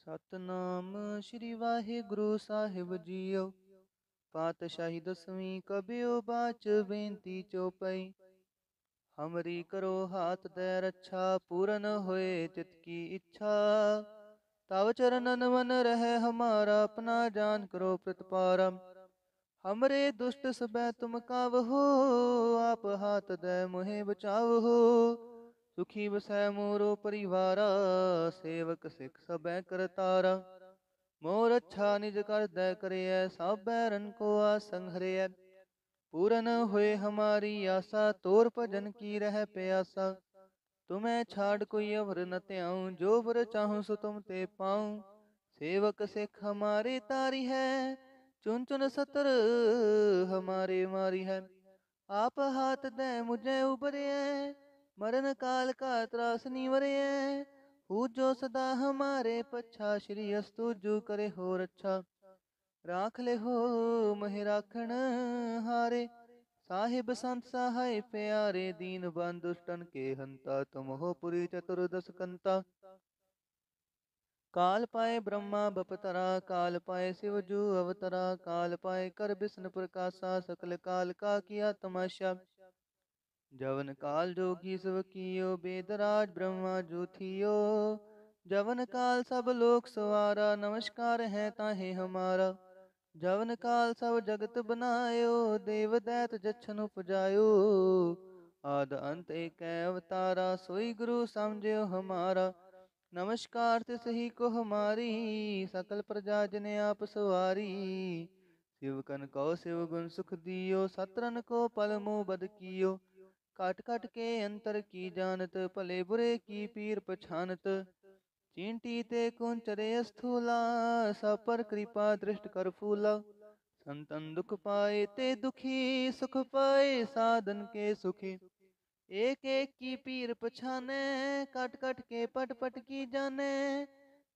ਸਤਨਾਮ ਸ੍ਰੀ ਵਾਹਿਗੁਰੂ ਸਾਹਿਬ JIO. ਪਾਤਸ਼ਾਹੀ ਦਸਵੀਂ ਕਬਿਓ ਬਾਚ ਬੇਨਤੀ ਚੋਪਈ। ਹਮਰੀ ਕਰੋ ਹਾਥ ਦੈ ਰੱਛਾ, ਪੂਰਨ ਹੋਏ ਚਿਤ ਕੀ ਇੱਛਾ। ਤਵ ਚਰਨਨ ਮਨ ਰਹਿ ਹਮਾਰਾ, ਆਪਣਾ ਜਾਨ ਕਰੋ ਪ੍ਰਤਪਾਰਮ। हमरे दुष्ट सबै तुम कावहो, आप हाथ दे मोहे बचावहो। सुखी बसै मोरो परिवारा, सेवक सिख सबै करतारा। मोर अच्छा निज कर दै करियै, सब बैरन को आसंग हरियै। पूरन होए हमारी आशा, तोर भजन की रह प्यासा। तुम्हें छाड़ कोई अवर न त्याऊं, जो वर चाहूं सो तुम ते पाऊं। सेवक सिख हमारे तारी है, चुन चुन सतर हमारे मारी है। आप हाथ दे मुझे उबरिए, मरण काल का त्रास निवरिए। पूजो सदा हमारे पच्छा, श्री अस्तु जू करे हो रच्छा। राख ले हो महि राखण हारे, साहिब संत सहाय प्यारे। दीन बंधु दुष्टन के हंता, तुम हो पुरी चतुर्दश कंता। काल पाए ब्रह्मा बपतरा, काल पाए शिव जू अवतरा। काल पाए कर विष्णु प्रकाशा, सकल काल का किया तमाशा। जवन काल जोगी सब कियो, बेदराज ब्रह्मा जू थियो। जवन काल सब लोक सवारा, नमस्कार है ताहे हमारा। जवन काल सब जगत बनायो, देव दैत जछन उपजायो। आद अंत एक अवतारा, सोई गुरु समझो हमारा। नमस्कार तिस ही को हमारी, सकल प्रजा जन आप सवारी। शिव कन को शिव गुण सुख दियो, सतरन को पल मुँह बद कियो। काट काट के अंतर की जानत, भले बुरे की पीर पछानत। चींटी ते कुंचरे स्थूला, सब पर कृपा दृष्ट कर फूला। संतन दुख पाए ते दुखी, सुख पाए साधन के सुखी। एक एक की पीर पछाने, कट कट के पट पट की जाने।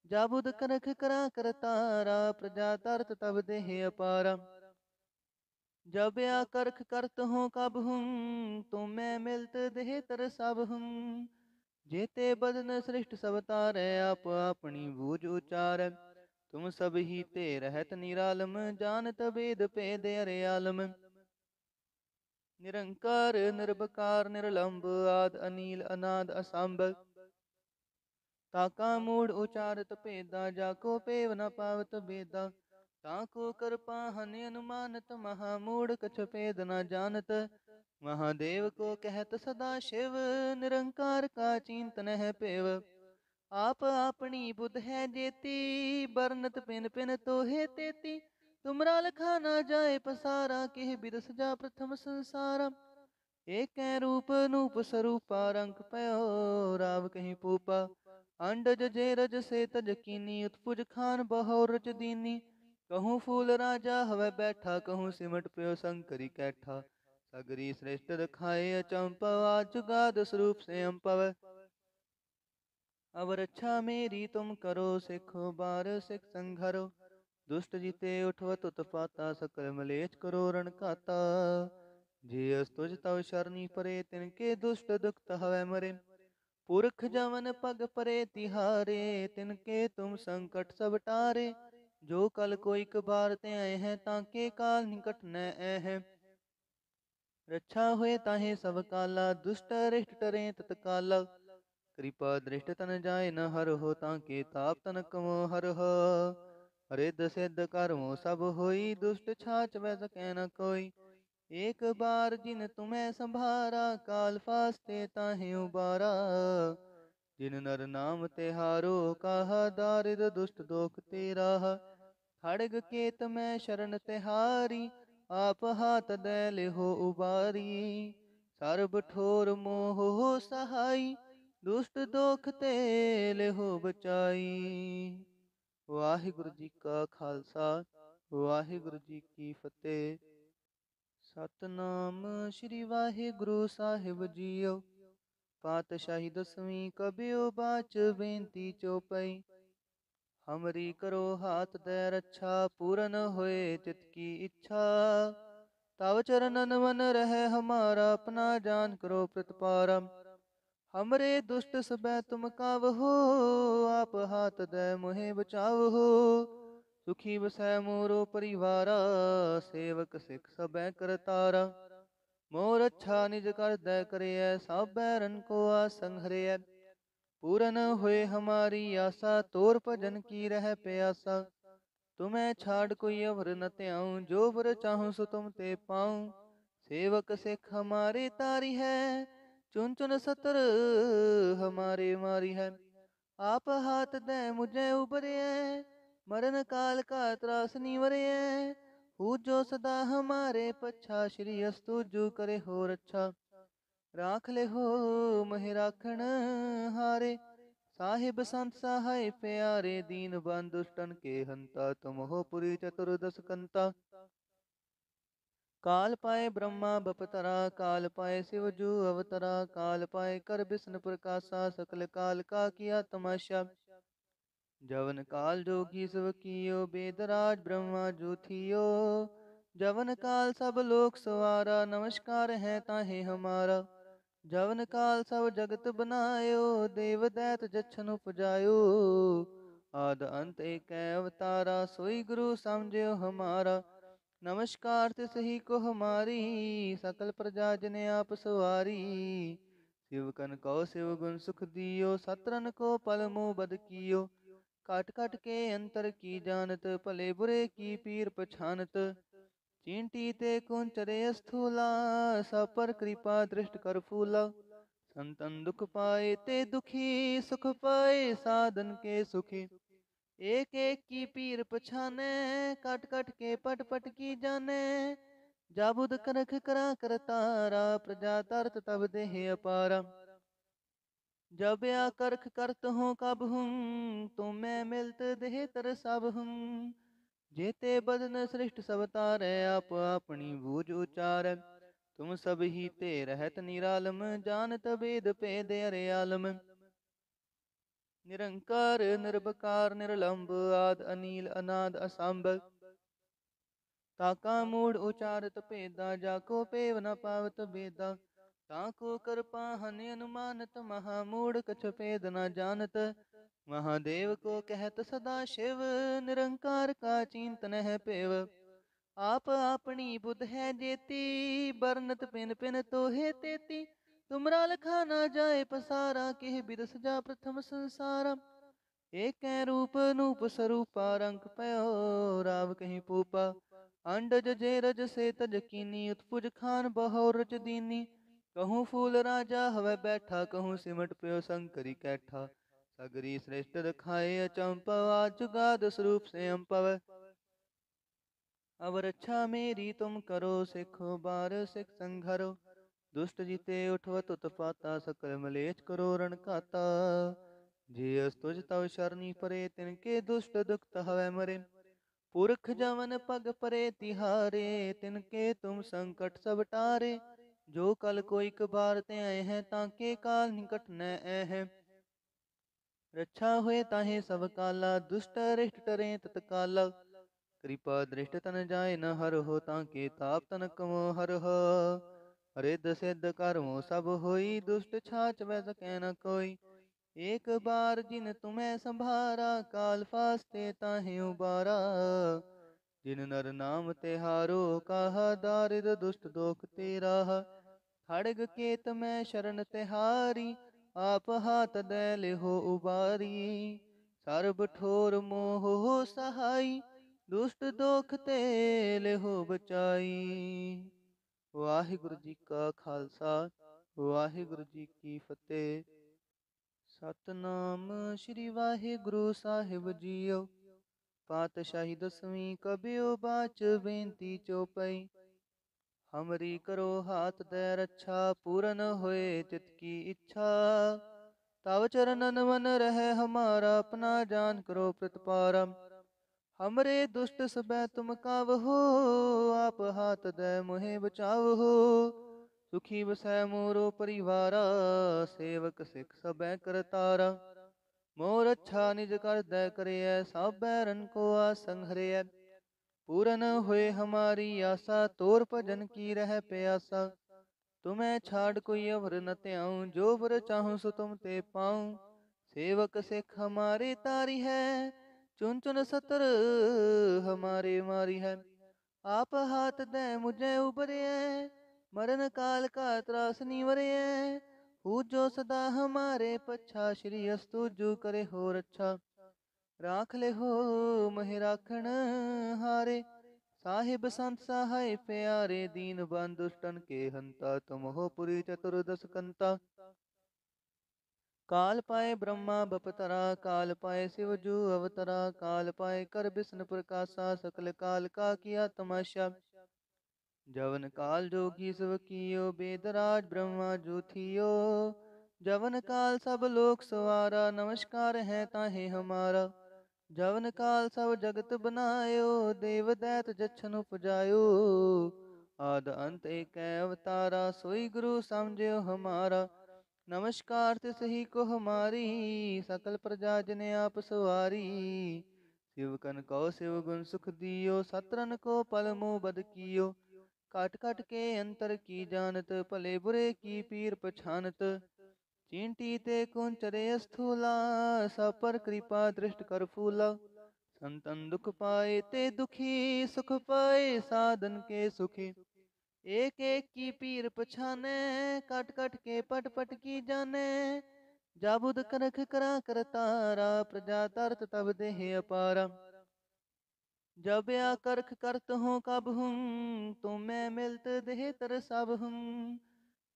जाबुद करख करा कर तारा, प्रजा तरत तब देह अपारा। जब या करख करत हूँ कब हूँ, तुम मैं मिलत देह तर सब हूँ। जेते बदन सृष्ट सब तारे, आप अपनी बूझ उचार। तुम सब ही ते रहत निरालम, जानत वेद भेद अरियालम। निरंकार निर्भकार निर्लंब, आद अनील अनाद असंभ। ताका मूढ़ उचारत भेदा, जाको पेव न पावत बेदा। ताको कृपा हनि अनुमानत, महामूढ़ कछ भेद न जानत। महादेव को कहत सदा शिव, निरंकार का चिंतन है पेव। आप अपनी बुध है जेती, बरनत पिन पिन तो है तेती। तुमरा लखा न जाए पसारा, किह बिद सजा प्रथम संसारा। एक रूप नूप स्वरूपा, रंग पयो राव कहीं पूपा। अंडज जे रज से तज कीनी, उत्पुज खान बहो रच दीनी। कहूँ फूल राजा हवै बैठा, कहूँ सिमट प्यो शंकरी कैठा। सगरी श्रेष्ठ रखाए अचंपव, आज जुगाद स्वरूप से अम्पव। अब रक्षा मेरी तुम करो, सिखो बार सिख संघरो। दुष्ट जीते उठवत उत्पाता, सकल मलेच करो रण खाता। जे अस्तुज तव शरणी परे, तिनके दुष्ट दुखत हवै मरे। पुरख जवन पग परे तिहारे, तिनके तुम संकट सब टारे। जो कल कोई कबार ते आए हैं, ताके काल निकट न ऐ। रक्षा हुए ताहे सब काला, दुष्ट अरिष्ट टरे तत्काला। कृपा दृष्ट तन जाय न हर हो, ताके ताप तन कमो हर हो। रिद्ध सिद्ध कर्मो सब होई, दुष्ट छाछ वै सकै न कोई। एक बार जिन तुम्हें संभारा, काल फास्ते ताहे उबारा। जिन नर नाम तिहारो, कहा दारिद दुष्ट दोख तेरा। खड़ग केत में शरण तिहारी, आप हाथ दे लेहो उबारी। सर्ब ठोर मोह हो सहाई, दुष्ट दोख ते लेहो बचाई। वाहिगुरु जी का खालसा, वाहिगुरु जी की फतेह। सतनाम श्री वाहिगुरु साहिब जीओ। पातशाही दसवीं कबियो बाच बेनती चौपई। हमरी करो हाथ दे रच्छा, पूरन होए चित की इच्छा। तव चरणन मन रहे हमारा, अपना जान करो प्रतिपारम। हमरे दुष्ट सबै तुम कावहो, आप हाथ दे मोहे बचावहो। सुखी बसै मोरो परिवारा, सेवक सिख सबै करतारा। मोर अच्छा निज कर दै करियै, सब बैरन को आसंग हरियै। पूरन हुए हमारी आशा, तोर भजन की रह प्यासा। तुम्हें छाड़ कोई अवर न त्याऊं, जो वर चाहूं सो तुम ते पाऊं। सेवक सिख हमारे तारी है, चुन चुन सतर हमारे मारी है। आप हाथ दे मुझे उबरे, मरण काल का त्रास निवरे। पूजो सदा हमारे पच्छा, श्री अस्तु जो करे हो रक्षा। राख ले हो महि राखण हारे, साहिब संत सहाय प्यारे। दीन बंधु दुष्टन के हंता, तुम हो पुरी चतुर्दश कंता। काल पाए ब्रह्मा बपतरा, काल पाए शिव जू अवतरा। काल पाए कर विष्णु प्रकाशा, सकल काल का किया तमाशा। जवन काल जोगी सब कियो, बेदराज ब्रह्मा जो थियो। जवन काल सब लोक सवारा, नमस्कार है ताहे हमारा। जवन काल सब जगत बनायो, देव दैत जछन उपजायो। आद अंत एक अवतारा, सोई गुरु समझो हमारा। नमस्कार तिस ही को हमारी, सकल प्रजा जन आप सवारी। शिव कन को शिव गुण सुख दियो, सतरन को पल मुँह बद कियो। काट काट के अंतर की जानत, भले बुरे की पीर पछानत। चींटी ते कुंचरे स्थूला, सब पर कृपा दृष्ट कर फूला। संतन दुख पाए ते दुखी, सुख पाए साधन के सुखी। एक एक की पीर पछाने, कट कट के पट पट की जाने। जाबुद करख करा करतारा, प्रजा तरत तब देह अपारा। जब या करख करत हूँ कब हूँ, तुम मैं मिलत देह तर सब हूँ। जेते बदन सृष्ट सब तारै, आप अपनी बूझ उचार। तुम सब ही ते रहत निरालम, जानत वेद भेद अरे आलम। निरंकार निर्भकार निर्लंब, आद अनील अनाद असंभ। ताका मूढ़ उचारत भेदा, जाको पेव न पावत बेदा। ताको कृपा हनि अनुमानत, महामूढ़ कछ भेद न जानत। महादेव को कहत सदा शिव, निरंकार का चिंतन है पेव। आप अपनी बुध है जेती, बरनत पिन पिन तो है तेती। तुमरा लखा ना जाए पसारा, केह बिद सजा प्रथम संसारा। एक रूप नूप स्वरूपा, रंग पयो राव कहीं पूपा। अंडज जे रज से तज कीनी, उत्पुज खान बहोर रच दीनी। कहूँ फूल राजा हवै बैठा, कहूँ सिमट पयो शंकरी कैठा। सगरी श्रेष्ठ रखाए अचंपव, आज जुगाद स्वरूप से अम्पव। अब रक्षा मेरी तुम करो, सिखो बार सिख संघरो। दुष्ट जीते उठवत उत्पाता, सकल मलेच करो रण घाता। जे अस्तुज तव शरणी परे, तिनके दुष्ट दुखत हवै मरे। पुरख जवन पग परे तिहारे, तिनके तुम संकट सब टारे। जो कल कोई कबार ते आए हैं, ताके काल निकट न आए हैं। रक्षा हुए ताहे सब काला, दुष्ट अरिष्ट टरे तत्काला। कृपा दृष्ट तन जाय न हर हो, ताके ताप तन कमो हर हो। रिद्ध सिद्ध कर्मो सब होई, दुष्ट छाछ वै सकै न कोई। एक बार जिन तुम्हें संभारा, काल फास्ते ताहे उबारा। जिन नर नाम तिहारो, काहा दारिद दुष्ट दोख तेरा। खड़ग केत में शरण तिहारी, आप हाथ दे लेहो उबारी। सर्ब ठोर मोह हो सहाई, दुष्ट दोख ते लेहो बचाई। वाहिगुरु जी का खालसा, वाहिगुरु जी की फतेह। सतनाम श्री वाहिगुरु साहिब जीओ। पातशाही दसवीं कबियो बाच, बेनती चौपई। हमरी करो हाथ दे रक्षा, पूरन होए चित की इच्छा। तव चरणन मन रहे हमारा, अपना जान करो प्रतिपारा। हमरे दुष्ट सबै तुम कावहो, आप हाथ दे मोहे बचावहो। सुखी बसै मोरो परिवारा, सेवक सिख सबै करतारा। मोर अच्छा निज कर दै करियै, सब बैरन को आसंग हरियै। पूरन हुए हमारी आशा, तोर भजन की रह प्यासा। तुम्हें छाड़ कोई अवर न त्याऊं, जो वर चाहूं सो तुम ते पाऊं। सेवक सिख हमारे तारी है, चुन चुन सतर हमारे मारी है। आप हाथ दे मुझे उबरे, मरण काल का त्रास निवरे। पूजो सदा हमारे पच्छा, श्री अस्तु जू करे हो रक्षा। राख ले हो मह राखण हारे, साहिब संत सहाय प्यारे। दीन बंधु दुष्टन के हंता, तुम हो पुरी चतुर्दश कंता। काल पाए ब्रह्मा बपतरा, काल पाए शिव जू अवतरा। काल पाए कर विष्णु प्रकाशा, सकल काल का किया तमाशा। जवन काल जोगी सब कियो, बेदराज ब्रह्मा जू थियो। जवन काल सब लोक सवारा, नमस्कार है ताहे हमारा। जवन काल सब जगत बनायो, देव दैत जछन उपजायो। आद अंत एक अवतारा, सोई गुरु समझो हमारा। नमस्कार तिस ही को हमारी, सकल प्रजा जने आप सवारी। शिव कन को शिव गुण सुख दियो, सतरन को पल मुँह बद कियो। काट काट के अंतर की जानत, भले बुरे की पीर पछानत। चींटी ते कुंचरे स्थूला, सब पर कृपा दृष्ट कर फूला। संतन दुख पाए ते दुखी, सुख पाए साधन के सुखी। एक एक की पीर पछाने, कट कट के पट पट की जाने। जाबुद करख करा कर तारा, प्रजा तरत तब देह अपारा। जब या करख करत हूँ कब हूँ, तुम मैं मिलत देह तर सब हूँ।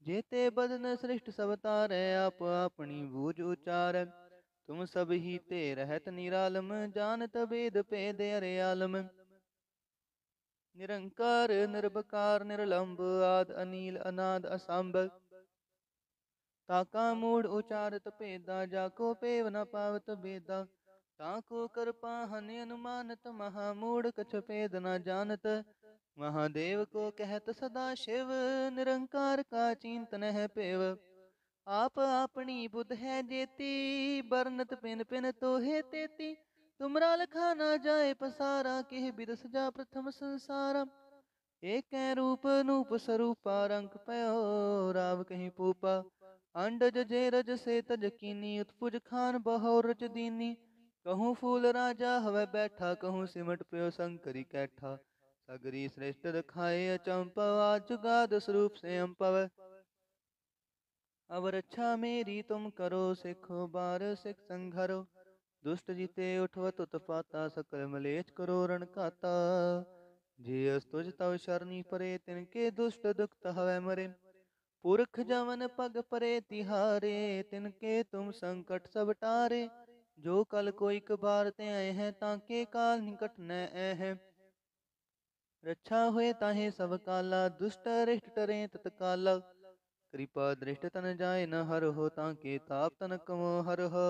जेते बदन सृष्ट सब तारै, आप अपनी बूझ उचार। तुम सब ही ते रहत निरालम, जानत वेद भेद अरे आलम। निरंकार निर्भकार निर्लंब, आद अनील अनाद असंभ। ताका मूढ़ उचारत भेदा, जाको पेव न पावत भेदा। ताको कृपा हनि अनुमानत, महामूढ़ कछ भेद न जानत। महादेव को कहत सदा शिव, निरंकार का चिंतन है पेव। आप अपनी बुध है जेती, बरनत पिन पिन तो है तेती। तुमरा लखा न जाए पसारा, किह बिद सजा प्रथम संसारा। एक रूप नूप स्वरूपा, रंग पयो राव कहीं पूपा। अंडज जे रज से तज कीनी, उत्पुज खान बहो रच दीनी। कहूँ फूल राजा हवै बैठा, कहूँ सिमट प्यो शंकरी कैठा। सगरी श्रेष्ठ रखाए अचंपव, आज जुगाद स्वरूप से अम्पव। अब रक्षा मेरी तुम करो, सिखो बार सिख संघरो। दुष्ट जीते उठवत उत्पाता, सकल मलेच करो रण खाता। जे अस्तुज तव शरणी परे, तिनके दुष्ट दुख हवै मरे। पुरख जवन पग परे तिहारे, तिनके तुम संकट सब टारे। जो कल कोई कबार ते आए हैं, ताके काल निकट न आए हैं। रक्षा हुए ताहे सब काला, दुष्ट अरिष्ट टरे तत्काला। कृपा दृष्ट तन जाए न हर हो, ताके ताप तन कमो हर हो।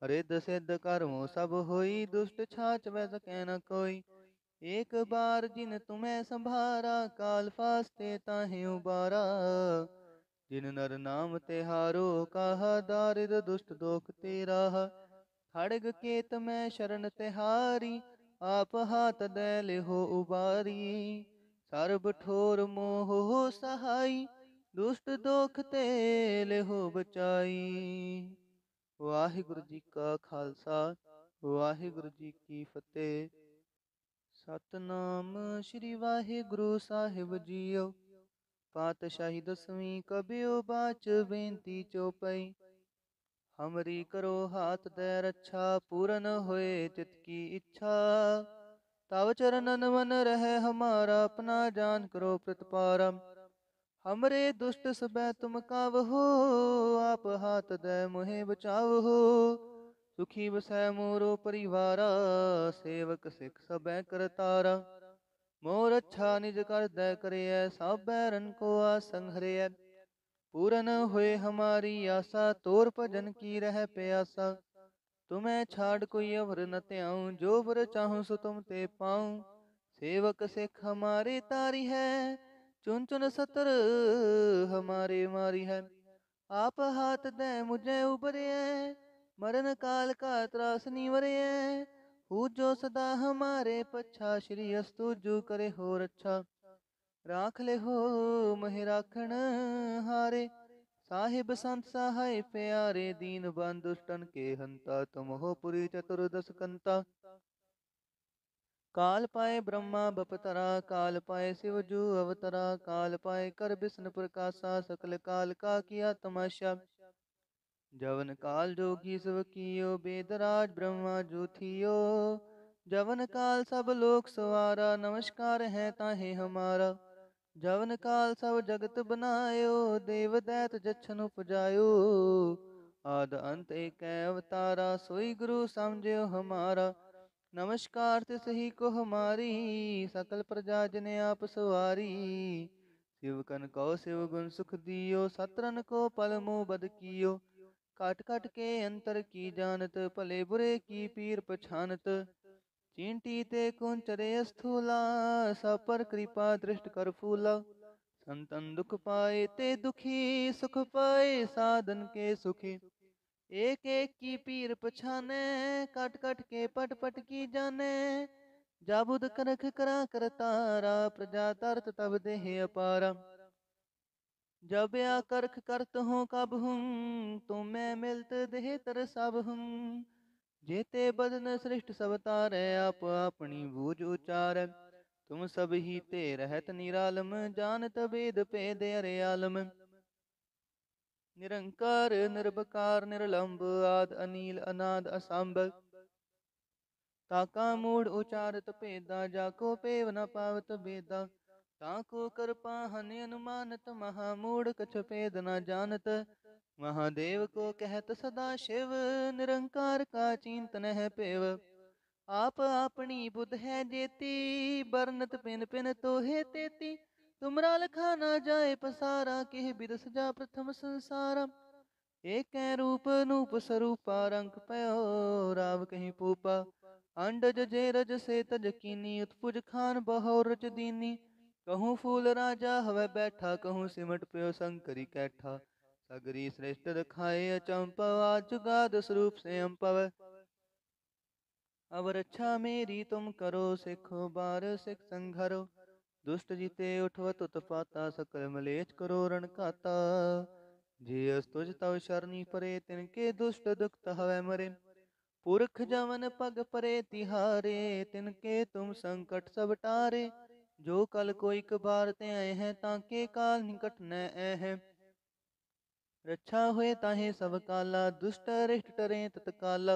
रिद्ध सिद्ध कर्मो सब होई, दुष्ट छाछ वै सकै न कोई। एक बार जिन तुम्हें संभारा, काल फास्ते ताहे उबारा। जिन नर नाम तिहारो, कहा दारिद दुष्ट दोख तेरा। खड़ग केत में शरण तिहारी, आप हाथ दे लेहो उबारी। सर्ब ठोर मोह हो सहाई, दुष्ट दोख ते लेहो बचाई। वाहिगुरु जी का खालसा, वाहिगुरु जी की फतेह। सतनाम श्री वाहिगुरु साहिब जीओ। पातशाही दसवीं कबियो बाच, बेनती चौपई। हमरी करो हाथ दे रक्षा, पूरन होए चित की इच्छा। तव चरणन मन रहे हमारा, अपना जान करो प्रतिपारा। हमरे दुष्ट सबै तुम कावहो, आप हाथ दे मोहे बचावहो। सुखी बसै मोरो परिवारा, सेवक सिख सबै करतारा। मोर अच्छा निज कर दै करिय, सब बैरन को आसन हरिय। पूरन हुए हमारी आशा, तोर भजन की रह प्यासा। तुम्हें छाड़ कोई अवर न त्याऊं, जो वर चाहूं सो तुम ते पाऊं। सेवक सिख हमारे तारी है, चुन चुन सतर हमारे मारी है। आप हाथ दे मुझे उबरे, मरण काल का त्रास निवरे। पूजो सदा हमारे पच्छा, श्री अस्तु जू करे हो रक्षा। राख ले हो महि राखण हारे। साहिब संत सहाय प्यारे, दीन बंधु दुष्टन के हंता। तुम हो पुरी चतुर्दश कंता। काल पाए ब्रह्मा बपतरा, काल पाए शिव जू अवतरा। काल पाए कर विष्णु प्रकाशा, सकल काल का किया तमाशा। जवन काल जोगी सब कियो, बेदराज ब्रह्मा जो थियो। जवन काल सब लोक सवारा, नमस्कार है ताहे हमारा। जवन काल सब जगत बनायो, देव दैत जछन उपजायो। आद अंत एक अवतारा, सोई गुरु समझो हमारा। नमस्कार तिस ही को हमारी, सकल प्रजा जन आप सवारी। शिव कन को शिव गुण सुख दियो, सतरन को पल मुँह बद कियो। काट काट के अंतर की जानत, भले बुरे की पीर पछानत। चींटी ते कुंचरे स्थूला, सब पर कृपा दृष्ट कर फूला। संतन दुख पाए ते दुखी, सुख पाए साधन के सुखी। एक एक की पीर पछाने, कट कट के पट पट की जाने। जाबुद करख करा करतारा, प्रजा तरत तब देह अपारा। जब या करख करत हूँ कब हूँ, तुम मैं मिलत देह तर सब हूँ। जेते बदन सृष्ट सब तारै, आप अपनी बूझ उचार। तुम सब ही ते रहत निरालम, जानत वेद भेद अरे आलम। निरंकार निर्भकार निर्लंब, आद अनील अनाद असंभ। ताका मूढ़ उचारत भेदा, जाको पेव न पावत बेदा। ताको कृपा हनि अनुमानत, महामूढ़ कछ भेद न जानत। महादेव को कहत सदा शिव, निरंकार का चिंतन है पेव। आप अपनी बुध है जेती, बरनत पिन पिन तो है तेती। तुमरा लखा ना जाए पसारा, केह बिद सजा प्रथम संसारा। एक रूप नूप स्वरूपा, रंग पयो राव कहीं पूपा। अंडज जे रज से तज कीनी, उत्पुज खान बहोर रच दीनी। कहूँ फूल राजा हवै बैठा, कहूँ सिमट पयो शंकरी कैठा। सगरी श्रेष्ठ रखाए अचंपव, जुगाद स्वरूप से अम्पव। अब रक्षा मेरी तुम करो, सिखो बार सिख संघरो। दुष्ट जीते उठवत उत्पाता, सकल मलेच करो रण घाता। जे अस्तुज तव शरणी परे, तिनके दुष्ट दुखत हवै मरे। पुरख जमन पग परे तिहारे, तिनके तुम संकट सब टारे। जो कल कोई कबार ते आए हैं, ताके काल निकट न आए हैं। रक्षा हुए ताहे सब काला, दुष्ट अरिष्ट टरे तत्काला।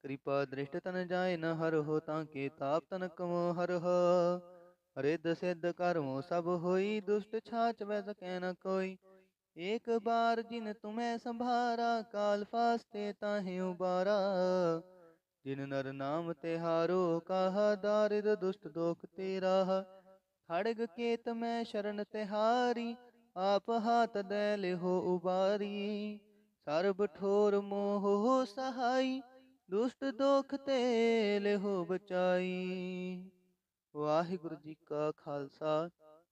कृपा दृष्ट तन जाय न हर हो, ताके ताप तन कमो हर हो। रिद्ध सिद्ध कर्मो सब होई, दुष्ट छाछ वै सकै न कोई। एक बार जिन तुम्हें संभारा, काल फास्ते ताहे उबारा। जिन नर नाम तिहारो, कहा दारिद दुष्ट दोख तेरा। खड़ग केत में शरण तिहारी, आप हाथ दे लेहो उबारी। सर्ब ठोर मोह हो सहाई, दुष्ट दोख ते लेहो बचाई। वाहिगुरु जी का खालसा,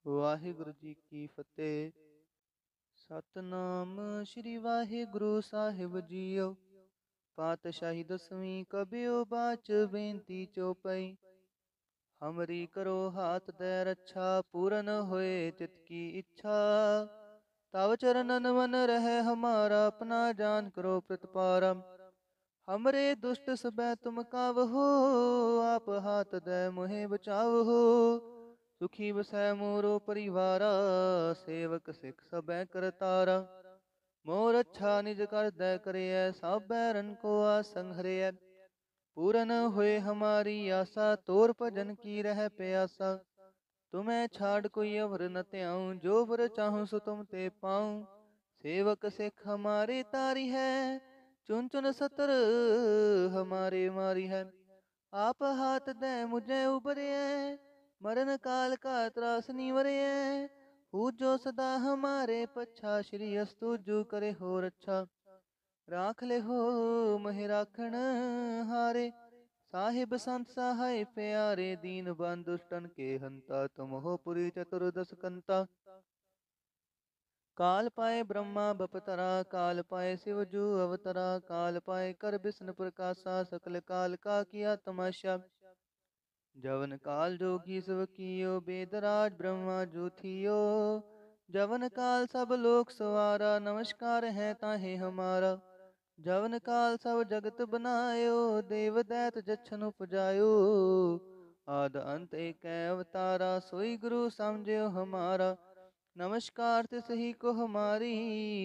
वाहिगुरु जी की फतेह। सतनाम श्री वाहिगुरु साहिब जीओ। पातशाही दसवीं कबियो बाच बेनती चौपई। हमरी करो हाथ दे रक्षा, पूरन होए चित की इच्छा। तव चरणन मन रहे हमारा, अपना जान करो प्रतिपारा। हमरे दुष्ट सबै तुम कावहो, आप हाथ दे मोहे बचावहो। सुखी बसै मोरो परिवारा, सेवक सिख सबै करतारा। मोर अच्छा निज कर दै करिय, सब बैरन को आसंग हरिय। पूरन हुए हमारी आशा, तोर भजन की रह प्यासा। तुम्हें छाड़ कोई अवर न त्याऊं, जो वर चाहूं सो तुम ते पाऊं। सेवक सिख हमारे तारी है, चुन चुन सतर हमारे मारी है। आप हाथ दे मुझे उबरे, मरण काल का त्रास निवरे। पूजो सदा हमारे पच्छा, श्री अस्तु जो करे हो रक्षा। राख ले हो महि राखण हारे। साहिब संत सहाय प्यारे, दीन बंधु दुष्टन के हंता। तुम हो पुरी चतुर्दश कंता। काल पाए ब्रह्मा बपतरा, काल पाए शिव जू अवतरा। काल पाए कर विष्णु प्रकाशा, सकल काल का किया तमाशा। जवन काल जोगी सब कियो, बेदराज ब्रह्मा जो थियो। जवन काल सब लोक सवारा, नमस्कार है ताहे हमारा। जवन काल सब जगत बनायो, देव दैत जछन उपजायो। आद अंत एक अवतारा, सोई गुरु समझियो हमारा। नमस्कार तिस ही को हमारी,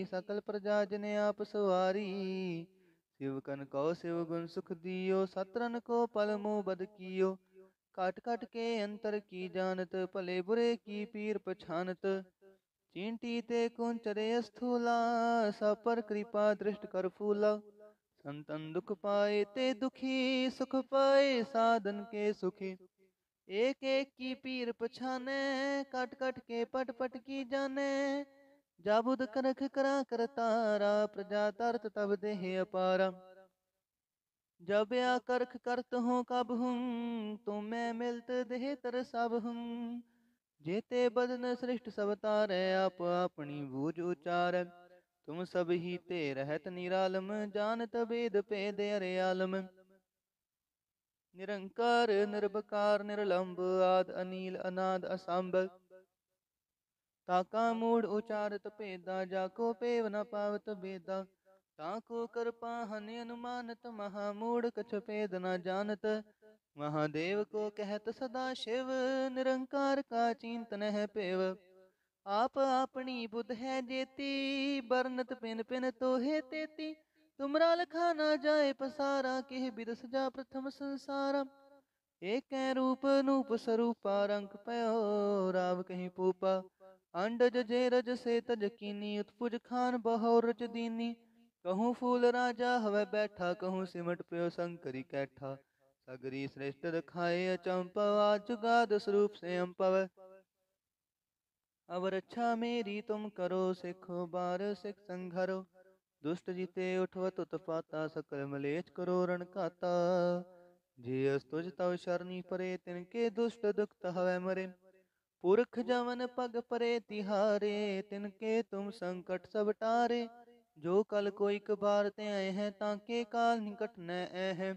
सकल प्रजा जन आप सवारी। शिव कन कौ शिव गुण सुख दियो, सतरन को पल मुँह बद कियो। काट काट के अंतर की जानत, भले बुरे की पीर पछानत। चींटी ते कुंचरे स्थूला, सब पर कृपा दृष्ट कर फूला। संतन दुख पाए ते दुखी, सुख पाए साधन के सुखी। एक एक की पीर पछाने, कट कट के पट पट की जाने। जाबुद करख करा कर तारा, प्रजा तरत तब देह अपारा। जब या करख करत हूँ कब हूँ, तुम मैं मिलत देह तर सब हूँ। जेते बदन सृष्ट सब तारै, आप अपनी बूझ उचार। तुम सब ही ते रहत निरालम, जानत भेद भेद अरे आलम। निरंकार निर्भकार निर्लंब, आद अनील अनाद असंभ। ताका मूढ़ उचारत भेदा, जाको पेव न पावत भेदा। ताको कृपा हनि अनुमानत, महामूढ़ कछ भेद न जानत। महादेव को कहत सदा शिव, निरंकार का चिंतन है पेव। आप अपनी बुध है जेती, बरनत पिन पिन तो है तेती। तुमरा लखा ना जाए पसारा, केह बिद सजा प्रथम संसारा। एक रूप नूप स्वरूपा, रंग पयो राव कहीं पूपा। अंडज जे रज से तज कीनी, उत्पुज खान बहो रच दीनी। कहूँ फूल राजा हवै बैठा, कहूँ सिमट पयो शंकरी कैठा। सगरी श्रेष्ठ रखाए अचंपव, आज जुगाद स्वरूप से अम्पव। अब रक्षा मेरी तुम करो, सिखो बार सिख संघरो। दुष्ट जीते उठवत उत्पाता, सकल मलेच करो रण घाता। जे अस्तुज तव शरणी परे, तिनके दुष्ट दुख हवै मरे। पुरख जवन पग परे तिहारे, तिनके तुम संकट सब टारे। जो कल कोई कबार ते आए हैं, ताके काल निकट न है।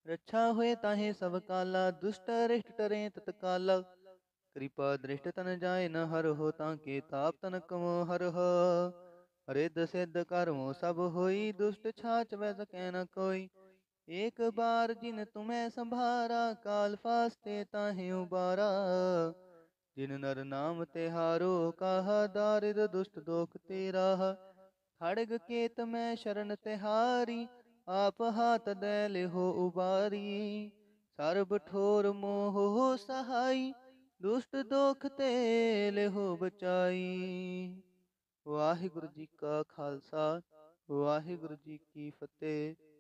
रक्षा हुए ताहे सब काला, दुष्ट अरिष्ट टरे तत्काला। कृपा दृष्ट तन जाय न हर हो, ताके ताप तन कमो हर हो। रिद्ध सिद्ध कर्मो सब होई, दुष्ट छाछ वै सकै न कोई। एक बार जिन तुम्हें संभारा, काल फास्ते ताहे उबारा। जिन नर नाम तिहारो, काहा दारिद दुष्ट दोख तेरा। खड़ग केत मैं शरण तिहारी, आप हाथ दैल हो उबारी। सर्ब ठोर मोह हो सहाई, दुष्ट दोख तेल हो बचाई। वाहिगुरु जी का खालसा, वाहिगुरु जी की फतेह।